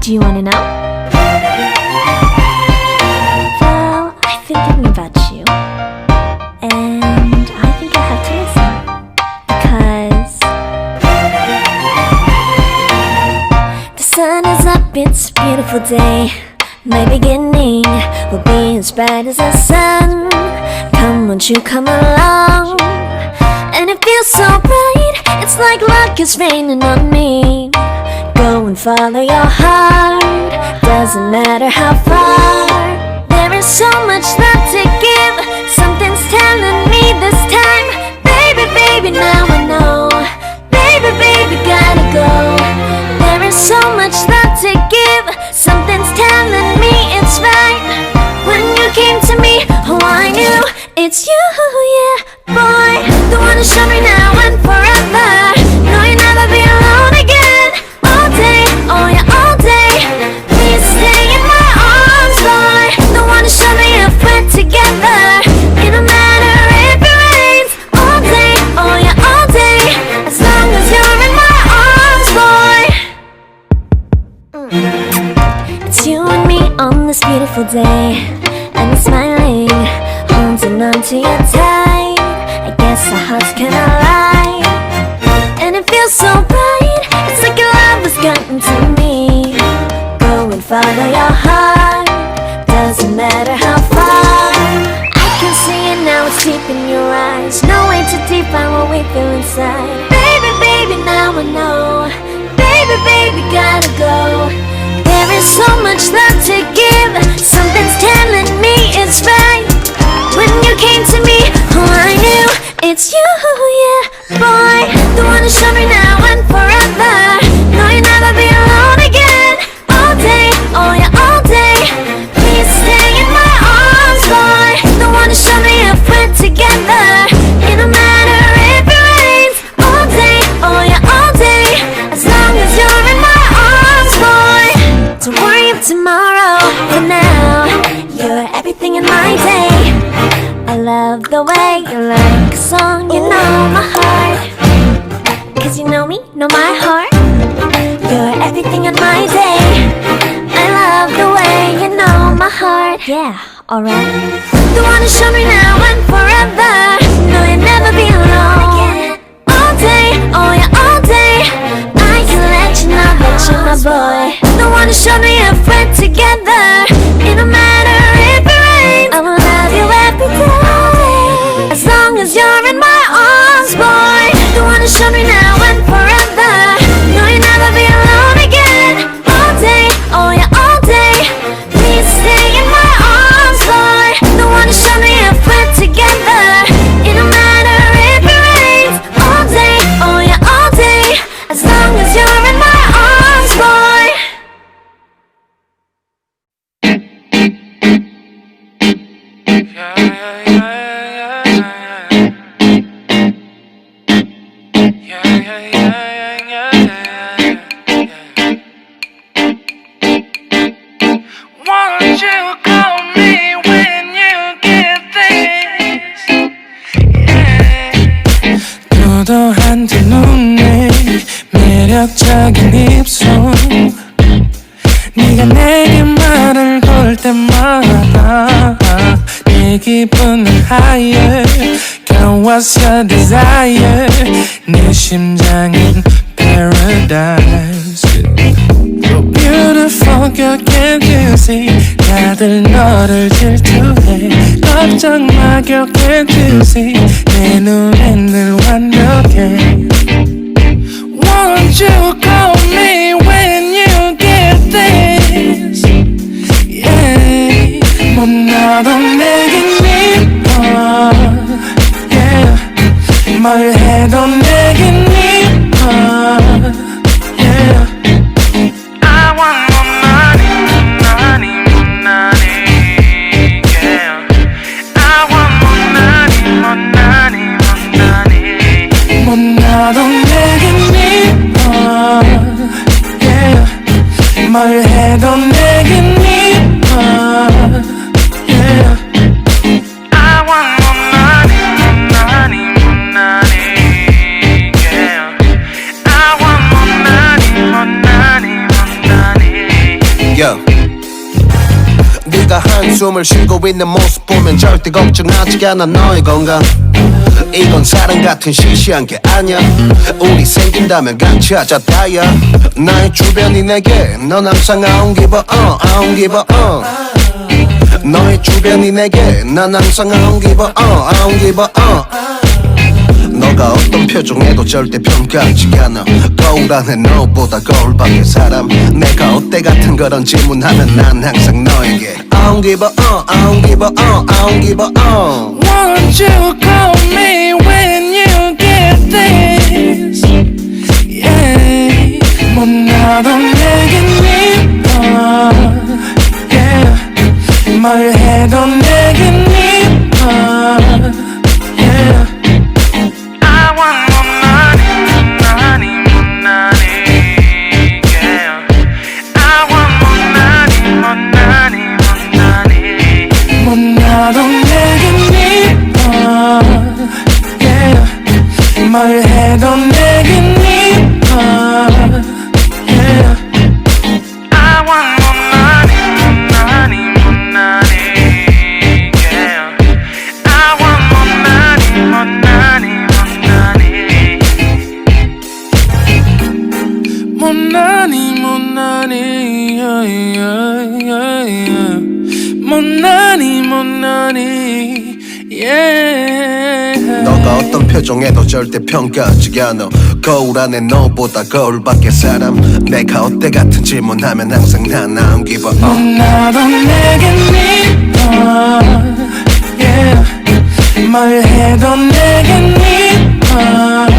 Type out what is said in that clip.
Do you wanna know? Well, I've been thinking about you, and I think I have to listen, because the sun is up, it's a beautiful day. My beginning will be as bright as the sun. Come, won't you come along? And it feels so bright, it's like luck is raining on me. Go and follow your heart, doesn't matter how far. There is so much love to give, something's telling me this time. Baby, baby, now I know. Baby, baby, gotta go. There is so much love to give, something's telling me it's right. When you came to me, oh I knew it's you, yeah, boy. The one who showed me now and forever. No, you'll never be alone again. All day, oh yeah, all day. Please stay in my arms, boy. The one who showed me if we're together. It don't matter if it rains. All day, oh yeah, all day. As long as you're in my arms, boy. It's you and me on this beautiful day, and I'm smiling, holding on to you tight. I guess our hearts can align, and it feels so bright. It's like your love has gotten to me. Go and follow your heart, doesn't matter how far. I can see it now, it's deep in your eyes. No way to define what we feel inside. Baby, baby, now I know. Baby, baby, gotta go. There is so much love to give, something's telling me it's right. When you came to me, oh I knew it's you, yeah, boy. The one who showed me now and forever. No, you'll never be alone again. All day, oh yeah, all day. Please stay in my arms, boy. The one who showed me if we're together. It don't matter if it rains. All day, oh yeah, all day. As long as you're in my arms, boy. Don't worry of tomorrow, for now you're everything in my day. I love the way you like a song, you know my heart. Cause you know me, know my heart. You're everything in my day. I love the way you know my heart. Yeah, alright. The one who showed me now and forever. No, you'll never be alone. All day, oh yeah, all day. I can let you know that you're my boy. The one who showed me if we're together. It don't matter if it rains. I will love you every day. As long as you're in my arms, boy. The one who showed me now and forever. No, you'll never be alone again. All day, oh yeah, all day. Please stay in my arms, boy. The one who showed me if we're together. It don't matter if it rains. All day, oh yeah, all day. As long as you're in my arms, boy. Won't you call me when you get this? 도도한 두 눈에 매력적인 입술. 네가 내게 말을 걸 때마다 내 기분은 higher. Girl, what's your desire? 내 심장은 paradise. So beautiful, girl, can't you see? 다들 너를 질투해. 걱정 마, girl, can't you see? 내 눈엔 늘 완벽해. Won't you call me when you get this? Yeah. 뭐 나도 내겐 이뻐. Yeah. 뭘 해도 내겐 이뻐. Yeah. I want more money, money, more money. Yeah. I want more money, more money, more money. 뭐 나도 내겐 이뻐. Yeah. 뭘 해도 내겐 이뻐. Yeah. I want more money, more money, more money. Yeah. 네가 한숨을 쉬고 있는 모습 보면 절대 걱정하지 않아 너의 건강. 이건 사랑 같은 시시한 게 아니야. 우리 생긴다면 같이 하자 다야. 나의 주변이 내게 넌 항상 I don't give a I don't give a 너의 주변이 내게 난 항상 I don't give a I don't give a 너가 어떤 표정에도 절대 평가하지 않아. 거울 안에 너보다 거울 밖의 사람. 내가 어때 같은 그런 질문하면 난 항상 너에게 I don't give a I don't give a I don't give a Won't you call me when you get this? Yeah. 뭐 나도 내겐 이뻐. Yeah. 뭘 해도 내겐 이뻐. Yeah. I want more money, more money, yeah. I want more money, 뭐 나도 내겐 이뻐. Yeah. 뭘 해도 내겐 이뻐. Yeah. I want more money, yeah. I want more money, yeah. 너가 어떤 표정에도 절대 평가하지 않아. 거울 안에 너보다 거울 밖의 사람. 내가 어때 같은 질문하면 항상 난 I don't give a 나도 내겐 이뻐. Yeah. 뭘 해도 내겐 이뻐.